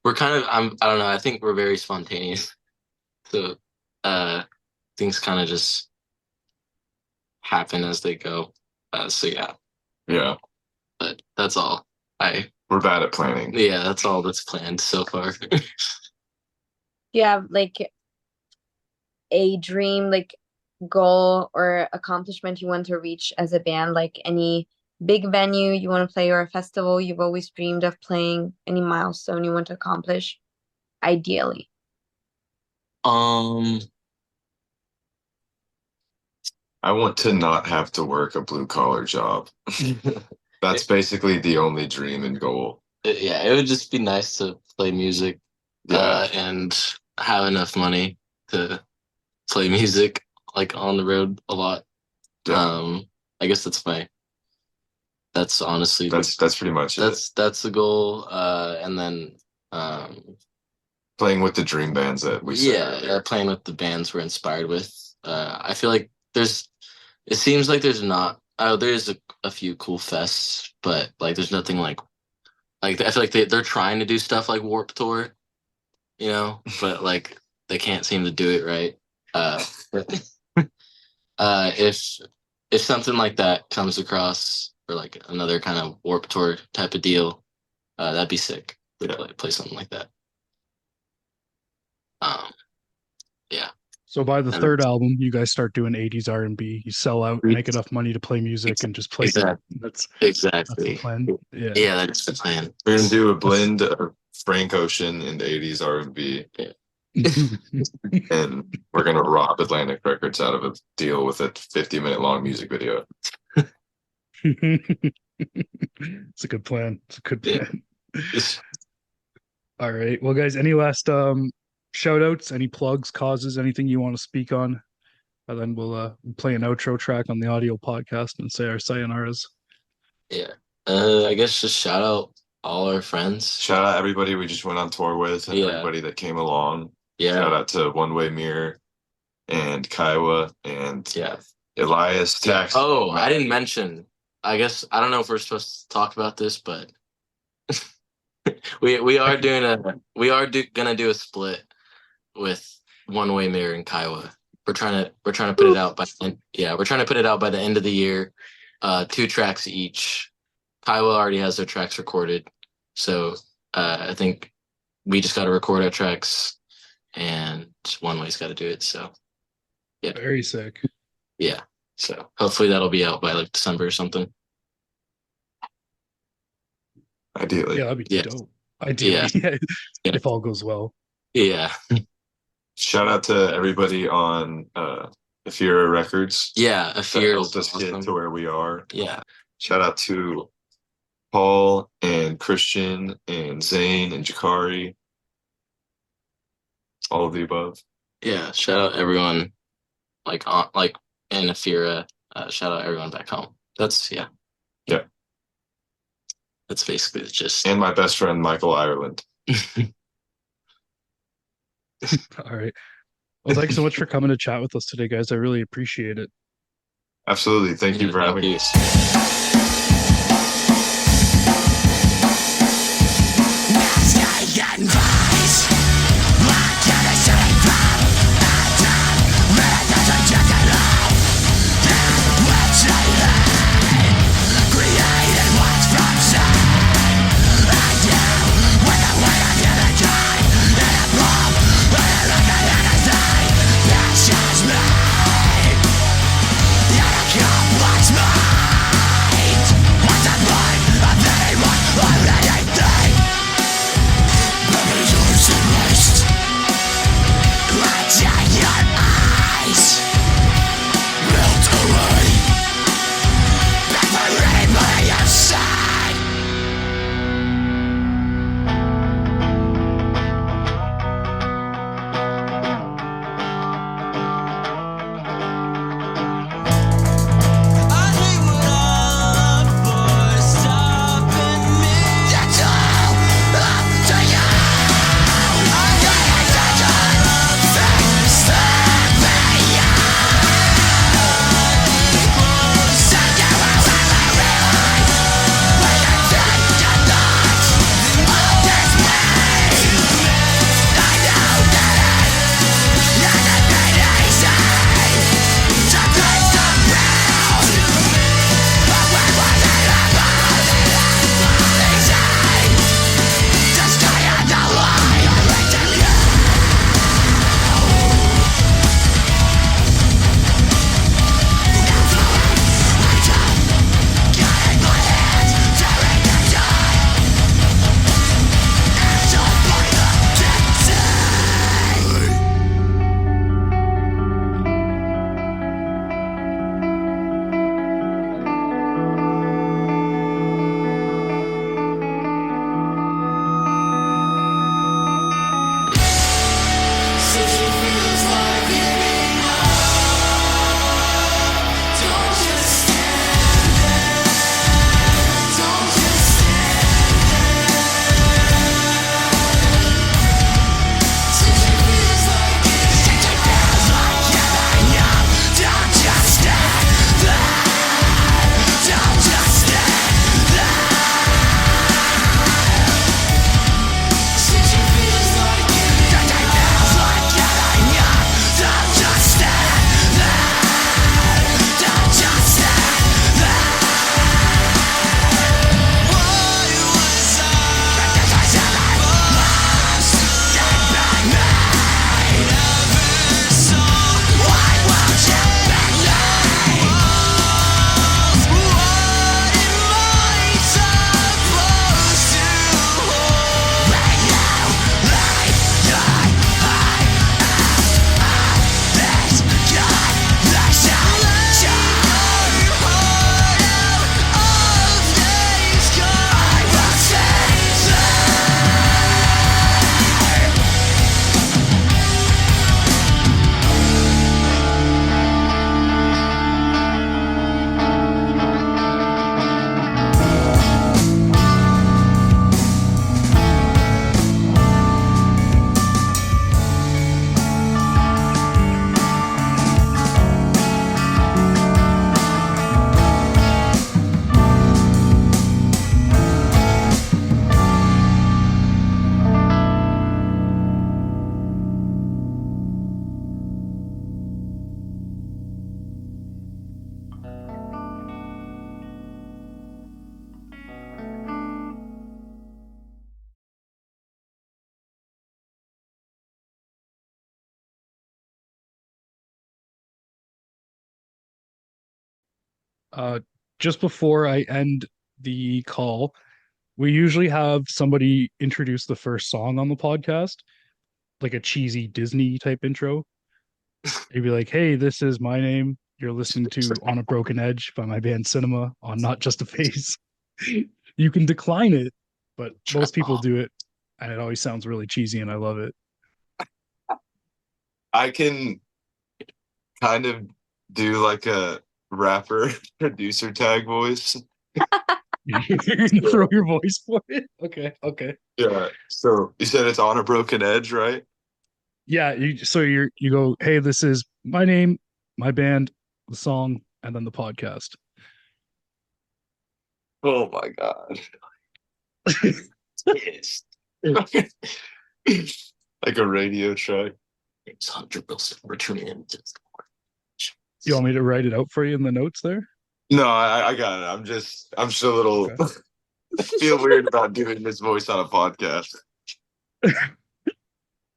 We're kind of I don't know. I think we're very spontaneous. So uh, things kind of just happen as they go. So yeah, Yeah. but that's all. I We're bad at planning. Yeah, that's all that's planned so far. Do you have like a dream, like goal or accomplishment you want to reach as a band? Like any big venue you want to play or a festival you've always dreamed of playing? Any milestone you want to accomplish? Ideally. Um, I want to not have to work a blue collar job. That's basically the only dream and goal. yeah, it would just be nice to play music, Yeah. and have enough money to play music like on the road a lot. Yeah. I guess that's honestly That's pretty much it. that's the goal. And then Playing with the dream bands that we said earlier. playing with the bands we're inspired with. I feel like it seems like there's a few cool fests, but like there's nothing like I feel like they're trying to do stuff like Warped Tour, but like they can't seem to do it right. But, if something like that comes across, or like another kind of Warped Tour type of deal, that'd be sick. We'd play something like that. Yeah. So by the And third album, you guys start doing 80s R&B. You sell out, make enough money to play music, and just play that. That's the exactly. plan. Yeah. Yeah, that's the plan. We're gonna do a blend of Frank Ocean and 80s R&B. Yeah. And we're gonna rob Atlantic Records out of a deal with a 50-minute long music video. It's a good plan. It's a good plan. All right. Well, guys, any last shout outs, any plugs, causes, anything you want to speak on? And then we'll play an outro track on the audio podcast and say our sayonaras. Yeah. I guess just shout out all our friends. Shout out everybody we just went on tour with and everybody that came along. Yeah. Shout out to One Way Mirror and Kiowa and Elias Tax. Oh, I didn't mention. I guess I don't know if we're supposed to talk about this, but we are gonna do a split with One Way Mirror and Kiowa. We're trying to put it out we're trying to put it out by the end of the year. 2 tracks each. Kiowa already has their tracks recorded, so I think we just got to record our tracks, and One Way's got to do it. So yeah, very sick. Yeah, so hopefully that'll be out by like December or something. Ideally, yeah, that'd be dope. Ideally, yeah. If all goes well. Yeah. Shout out to everybody on Afira Records. Yeah, Afira helped us get to where we are. Yeah. Shout out to Paul and Christian and Zane and Jakari. All of the above. Yeah, shout out everyone like in Afira. Shout out everyone back home. That's Yeah. That's basically the gist. And my best friend Michael Ireland. All right. Well, thanks so much for coming to chat with us today, guys. I really appreciate it. Absolutely. Thank you for having us. Complex mind Just before I end the call, we usually have somebody introduce the first song on the podcast, like a cheesy Disney type intro. You'd be like, "Hey, this is my name. You're listening to On a Broken Edge by my band Sinema on Not Just a Phase." You can decline it, but most people do it, and it always sounds really cheesy, and I love it. I can kind of do like a rapper producer tag voice. You're gonna throw your voice for it? Okay, okay. Yeah. So you said it's On a Broken Edge, right? Yeah, you go, "Hey, this is my name, my band, the song, and then the podcast." Oh my God. Yes. Like a radio track. It's Hunter Wilson returning in. You want me to write it out for you in the notes there? No, I got it. I'm just a little Okay. I feel weird about doing this voice on a podcast.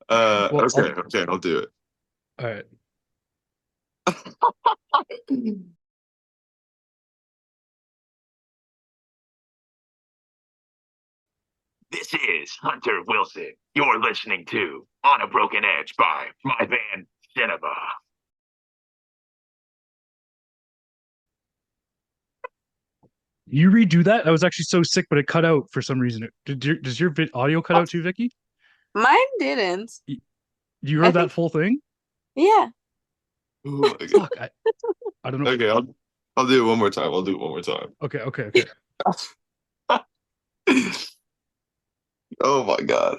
Well, Okay, I'll do it. all right. This is Hunter Wilson. You're listening to On a Broken Edge by my band Sinema. You redo that? I was actually so sick, but it cut out for some reason. Does your audio cut out too, Vicky? Mine didn't. You I heard that think- full thing? Yeah. Oh my God. Fuck, I don't know. Okay, I'll do it one more time. I'll do it one more time. Okay. Oh my God.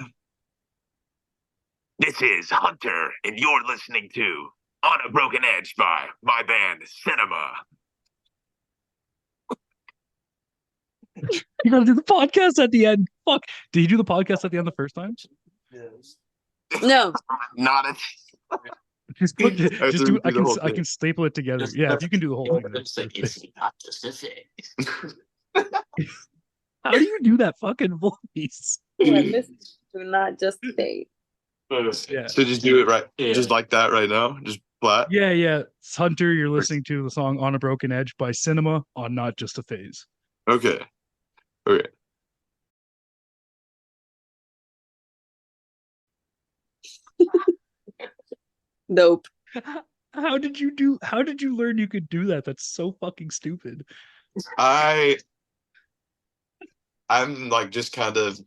This is Hunter, and you're listening to On a Broken Edge by my band Sinema. You gotta do the podcast at the end. Fuck. Did you do the podcast at the end the first time? No. Not a Just I have just to do. redo the whole I thing. can staple it together. Yeah, if you can do the whole thing. It's like, it's not just a phase. How do you do that fucking voice? Do not just say. Yeah. So just do it right, Yeah. just like that right now, just flat. Yeah. It's Hunter. You're listening to the song "On a Broken Edge" by Sinema on Not Just a Phase. Okay. Okay. Dope. How did you learn you could do that? That's so fucking stupid. I'm like just kind of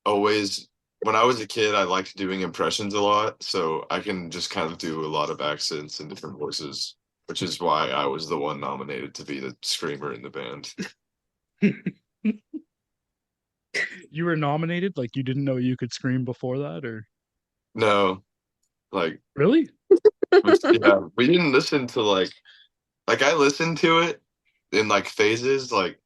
always, when I was a kid, I liked doing impressions a lot, so I can just kind of do a lot of accents and different voices, which is why I was the one nominated to be the screamer in the band. You were nominated? Like you didn't know you could scream before that, or No, like really? yeah, we didn't listen to like I listened to it in like phases. Like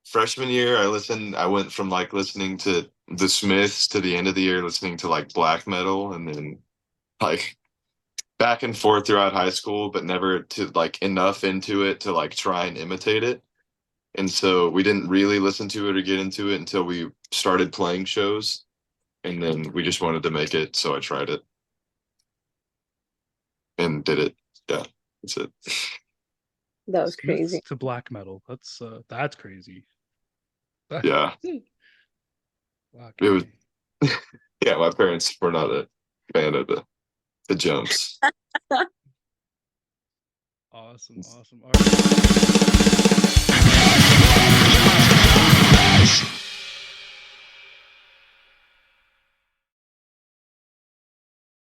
freshman year, I went from like listening to the Smiths to the end of the year listening to like black metal, and then like back and forth throughout high school, but never to like enough into it to like try and imitate it. And so we didn't really listen to it or get into it until we started playing shows. And then we just wanted to make it, so I tried it and did it. Yeah, that's it. That was crazy. To black metal. That's crazy. Yeah, Black it was. metal. Yeah, my parents were not a fan of the jumps. Awesome. All right.